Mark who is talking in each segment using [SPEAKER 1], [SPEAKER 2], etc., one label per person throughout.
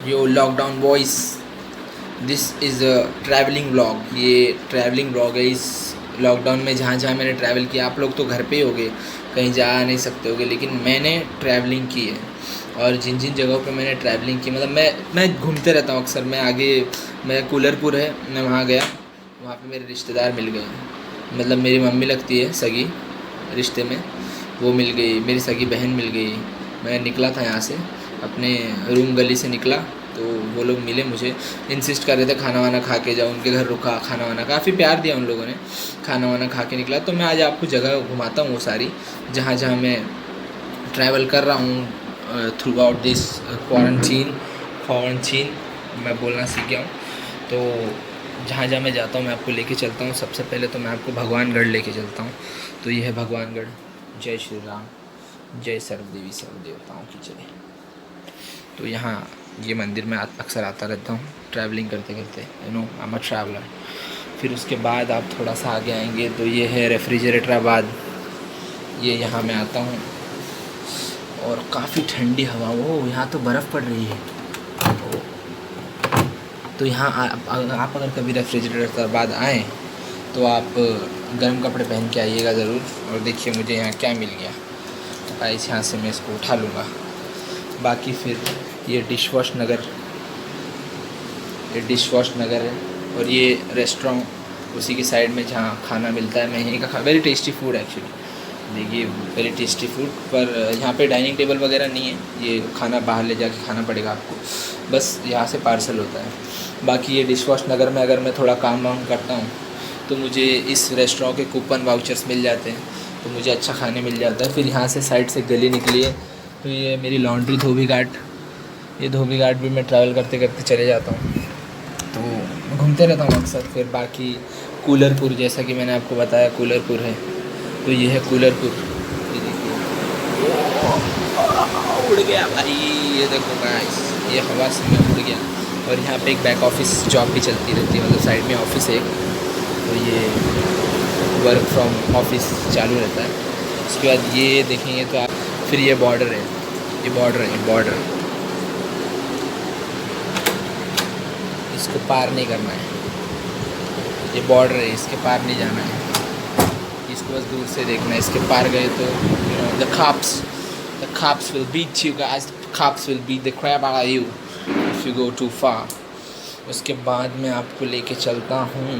[SPEAKER 1] Yo lockdown boys, this is a travelling vlog. ये travelling vlog है। इस lockdown में जहाँ जहाँ मैंने ट्रैवल किया, आप लोग तो घर पे ही होगे, कहीं जा नहीं सकते होगे, लेकिन मैंने ट्रैवलिंग की है। और जिन जिन जगहों पे मैंने ट्रैवलिंग की, मतलब मैं घूमते रहता हूँ अक्सर। मैं कूलरपुर है, मैं वहाँ गया, वहाँ पे मेरे रिश्तेदार मिल गए। मतलब मेरी मम्मी लगती है सगी रिश्ते में, वो मिल गई, मेरी सगी बहन मिल गई। मैं निकला था यहाँ से, अपने रूम गली से निकला, तो वो लोग मिले मुझे, इंसिस्ट कर रहे थे खाना वाना खा के जाओ। उनके घर रुका, खाना वाना, काफ़ी प्यार दिया उन लोगों ने, खाना वाना खा के निकला। तो मैं आज आपको जगह घुमाता हूँ वो सारी, जहाँ जहाँ मैं ट्रैवल कर रहा हूँ थ्रू आउट दिस क्वारंटीन। मैं बोलना सीख गया हूँ। तो जहाँ जहाँ मैं जाता हूँ मैं आपको लेके चलता हूँ। सबसे पहले तो मैं आपको भगवानगढ़ लेके चलता हूँ। तो ये है भगवानगढ़। जय श्री राम, जय सर्वदेवी सर्वदेवताओं की जय। तो यहाँ ये मंदिर में अक्सर आता रहता हूँ ट्रैवलिंग करते करते, आई एम अ ट्रैवलर। फिर उसके बाद आप थोड़ा सा आगे आएंगे तो ये है रेफ्रिजरेटराबाद। ये यहाँ मैं आता हूँ और काफ़ी ठंडी हवा, वो यहाँ तो बर्फ़ पड़ रही है। तो यहाँ आप अगर कभी रेफ्रिजरेटराबाद आएँ तो आप गर्म कपड़े पहन के आइएगा ज़रूर। और देखिए मुझे यहाँ क्या मिल गया, गाइस यहाँ से मैं इसको उठा लूँगा। बाकी फिर ये डिश वॉश नगर है, और ये रेस्टोरेंट उसी के साइड में जहाँ खाना मिलता है। मैं यहीं का वेरी टेस्टी फूड एक्चुअली, देखिए वेरी टेस्टी फूड। पर यहाँ पे डाइनिंग टेबल वगैरह नहीं है, ये खाना बाहर ले जाके खाना पड़ेगा आपको, बस यहाँ से पार्सल होता है। बाकी ये डिश वॉश नगर में अगर मैं थोड़ा काम वाम करता हूँ तो मुझे इस रेस्टोरेंट के कूपन वाउचर्स मिल जाते हैं, तो मुझे अच्छा खाने मिल जाता है। फिर यहाँ से साइड से गली निकली है, तो ये मेरी लॉन्ड्री धोबी घाट। ये धोबी घाट भी मैं ट्रैवल करते करते चले जाता हूँ, तो घूमते रहता हूँ अक्सर। फिर बाकी कूलरपुर, जैसा कि मैंने आपको बताया कूलरपुर है, तो ये है कूलरपुर। ये देखिए उड़ गया भाई, ये देखो गाइस, ये हवा से मैं उड़ गया। और यहाँ पे एक बैक ऑफिस जॉब भी चलती रहती है, मतलब साइड में ऑफिस है एक, तो ये वर्क फ्रॉम ऑफिस चालू रहता है। उसके बाद ये देखेंगे तो आप, फिर ये बॉर्डर है, ये बॉर्डर इसको पार नहीं करना है। ये बॉर्डर है, इसके पार नहीं जाना है, इसको बस दूर से देखना है। इसके पार गए तो the cops will beat you guys, the cops will beat the crap out of you if you go too far। उसके बाद मैं आपको लेके चलता हूँ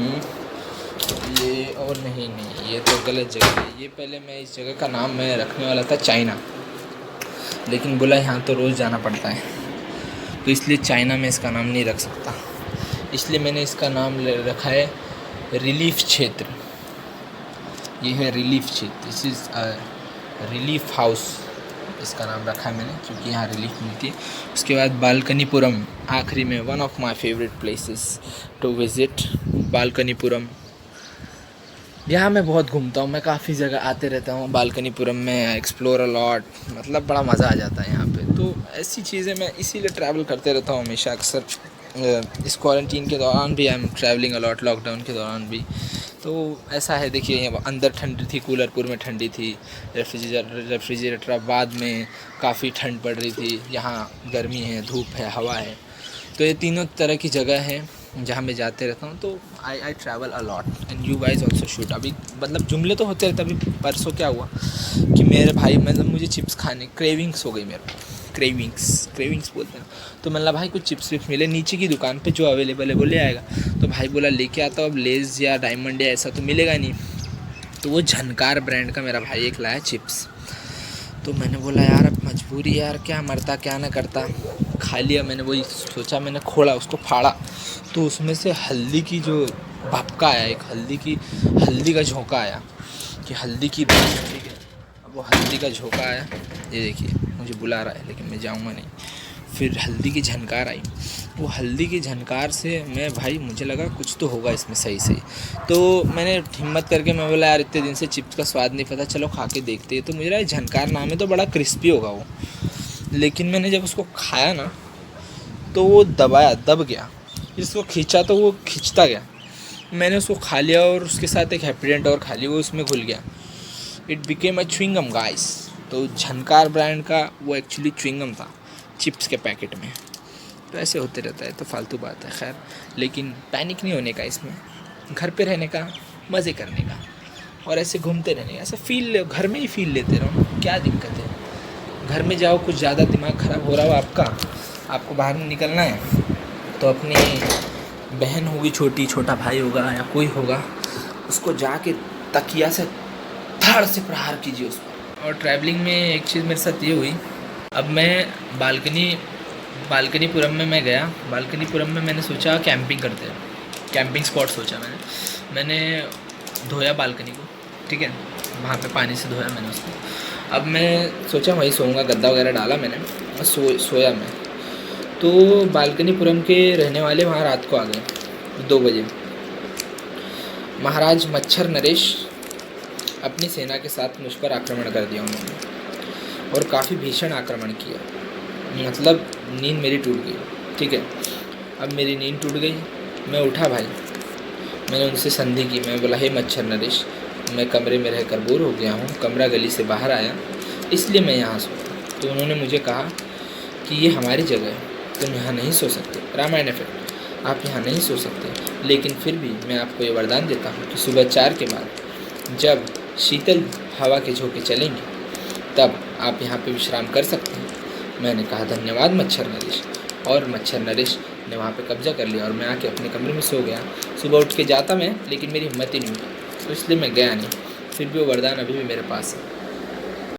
[SPEAKER 1] ये, और नहीं ये तो गलत जगह है। ये पहले मैं इस जगह का नाम मैं रखने वाला था चाइना, लेकिन बोला यहाँ तो रोज़ जाना पड़ता है, तो इसलिए चाइना में इसका नाम नहीं रख सकता, इसलिए मैंने इसका नाम रखा है रिलीफ क्षेत्र। ये है रिलीफ क्षेत्र, दिस इज़ रिलीफ हाउस, इसका नाम रखा है मैंने, क्योंकि यहाँ रिलीफ मिलती है। उसके बाद बालकनीपुरम आखिरी में, one of my favourite places to visit, Balkanipuram. यहाँ मैं बहुत घूमता हूँ, मैं काफ़ी जगह आते रहता हूँ बालकनीपुरम में, एक्सप्लोर अ लॉट, मतलब बड़ा मज़ा आ जाता है यहाँ पे। तो ऐसी चीज़ें मैं इसीलिए ट्रैवल करते रहता हूँ हमेशा अक्सर। इस क्वारंटीन के दौरान भी I am travelling a lot, lockdown के दौरान भी। तो ऐसा है, देखिए अंदर ठंडी थी, कूलरपुर में ठंडी थी, रेफ्रिजरेटराबाद में काफ़ी ठंड पड़ रही थी, यहाँ गर्मी है, धूप है, हवा है। तो ये तीनों तरह की जगह है जहाँ मैं जाते रहता हूँ। तो I travel a lot and you guys also should. अभी मतलब जुमले तो होते रहते। अभी परसों क्या हुआ कि मेरे भाई, मतलब मुझे चिप्स खाने क्रेविंग्स हो गई, मेरे को क्रेविंग्स बोलते हैं। तो मतलब भाई कुछ चिप्स विप्स मिले नीचे की दुकान पे, जो अवेलेबल है वो ले आएगा। तो भाई बोला लेके आता हूँ, अब लेज़ या डायमंड या ऐसा तो मिलेगा नहीं, तो वो झनकार ब्रांड का मेरा भाई एक लाया चिप्स। तो मैंने बोला यार अब मजबूरी है यार, क्या मरता क्या ना करता, खा लिया। मैंने वही सोचा, मैंने खोला, उसको फाड़ा, तो उसमें से हल्दी की जो भपका आया, एक हल्दी का झोंका आया, कि हल्दी की, ठीक है। अब वो हल्दी का झोंका आया, ये देखिए मुझे बुला रहा है लेकिन मैं जाऊंगा नहीं। फिर हल्दी की झनकार आई, वो हल्दी की झनकार से मैं भाई, मुझे लगा कुछ तो होगा इसमें सही सही। तो मैंने हिम्मत करके मैं बोला यार इतने दिन से चिप्स का स्वाद नहीं पता, चलो खा के देखते हैं। तो मुझे लगा झनकार नाम है तो बड़ा क्रिस्पी होगा वो, लेकिन मैंने जब उसको खाया ना तो वो दब गया। फिर उसको खींचा तो वो खींचता गया। मैंने उसको खा लिया और उसके साथ एक हैप्पीडेंट और खा लिया, वो उसमें घुल गया। It became a chewing gum guys. तो झनकार ब्रांड का वो एक्चुअली च्युइंगम था चिप्स के पैकेट में। तो ऐसे होते रहता है, तो फालतू बात है। खैर, लेकिन पैनिक नहीं होने का इसमें, घर पे रहने का, मज़े करने का और ऐसे घूमते रहने का। ऐसा फील घर में ही फील लेते रहो, क्या दिक्कत है। घर में जाओ, कुछ ज़्यादा दिमाग ख़राब हो रहा हो आपका, आपको बाहर निकलना है, तो अपनी बहन होगी छोटी, छोटा भाई होगा या कोई होगा, उसको जाके तकिया से धड़ से प्रहार कीजिए उस पर। और ट्रैवलिंग में एक चीज़ मेरे साथ ये हुई, अब मैं बालकनीपुरम में मैं गया। बालकनीपुरम में मैंने सोचा कैंपिंग करते हैं, कैंपिंग स्पॉट सोचा मैंने धोया बालकनी को, ठीक है, वहाँ पे पानी से धोया मैंने उसको। अब मैं सोचा वहीं सोऊंगा, गद्दा वगैरह डाला मैंने और सोया मैं। तो बालकनीपुरम के रहने वाले वहाँ रात को आ गए 2 बजे। महाराज मच्छर नरेश अपनी सेना के साथ मुझ पर आक्रमण कर दिया उन्होंने, और काफ़ी भीषण आक्रमण किया। मतलब नींद मेरी टूट गई, ठीक है। अब मेरी नींद टूट गई, मैं उठा भाई, मैंने उनसे संधि की। मैं बोला, हे मच्छर नरेश, मैं कमरे में रहकर बोर हो गया हूँ, कमरा गली से बाहर आया, इसलिए मैं यहाँ सोया। तो उन्होंने मुझे कहा कि ये हमारी जगह है, तुम यहाँ नहीं सो सकते। रामायण इफेक्ट, आप यहाँ नहीं सो सकते, लेकिन फिर भी मैं आपको ये वरदान देता हूँ कि सुबह 4 के बाद जब शीतल हवा के झोंके चलेंगे, तब आप यहाँ पे विश्राम कर सकते हैं। मैंने कहा, धन्यवाद मच्छर नरेश, और मच्छर नरेश ने वहाँ पे कब्जा कर लिया और मैं आके अपने कमरे में सो गया। सुबह उठ के जाता मैं, लेकिन मेरी हिम्मत ही नहीं हुई, तो इसलिए मैं गया नहीं। फिर भी वो वरदान अभी भी मेरे पास है।